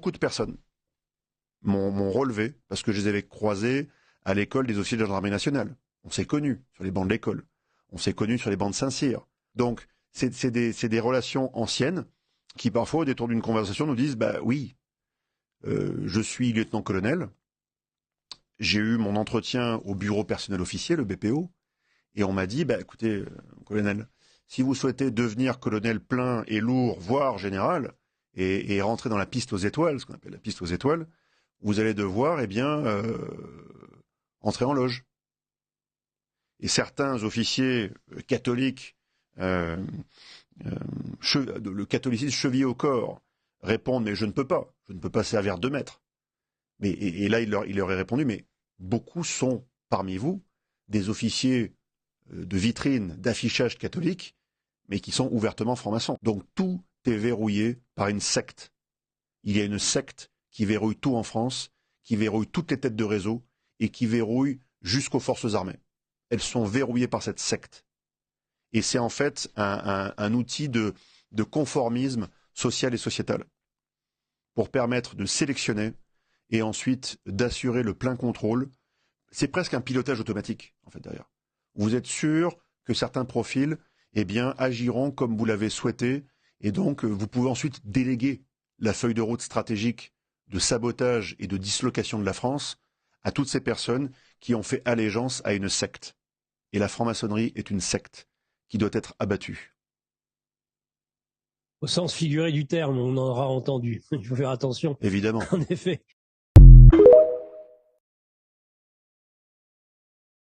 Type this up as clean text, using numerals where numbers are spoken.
beaucoup de personnes m'ont relevé, parce que je les avais croisés à l'école des officiers de gendarmerie nationale. On s'est connus sur les bancs de l'école. On s'est connus sur les bancs de Saint-Cyr. Donc, c'est des relations anciennes qui, parfois, au détour d'une conversation, nous disent « Bah oui, je suis lieutenant-colonel, j'ai eu mon entretien au bureau personnel officier, le BPO, et on m'a dit, bah écoutez, colonel, si vous souhaitez devenir colonel plein et lourd, voire général, et rentrer dans la piste aux étoiles, ce qu'on appelle la piste aux étoiles, vous allez devoir, entrer en loge. » Et certains officiers catholiques, le catholicisme chevillé au corps, répondent, mais je ne peux pas servir 2 mètres. Et là, il leur est répondu, mais beaucoup sont, parmi vous, des officiers de vitrine, d'affichage catholique, mais qui sont ouvertement francs-maçons. Donc tout est verrouillé par une secte. Il y a une secte qui verrouille tout en France, qui verrouille toutes les têtes de réseau, et qui verrouille jusqu'aux forces armées. Elles sont verrouillées par cette secte. Et c'est en fait un outil de conformisme social et sociétal, pour permettre de sélectionner et ensuite d'assurer le plein contrôle. C'est presque un pilotage automatique, en fait, derrière. Vous êtes sûr que certains profils, agiront comme vous l'avez souhaité, et donc vous pouvez ensuite déléguer la feuille de route stratégique de sabotage et de dislocation de la France à toutes ces personnes qui ont fait allégeance à une secte. Et la franc-maçonnerie est une secte qui doit être abattue. Au sens figuré du terme, on en aura entendu. Il faut faire attention. Évidemment. En effet.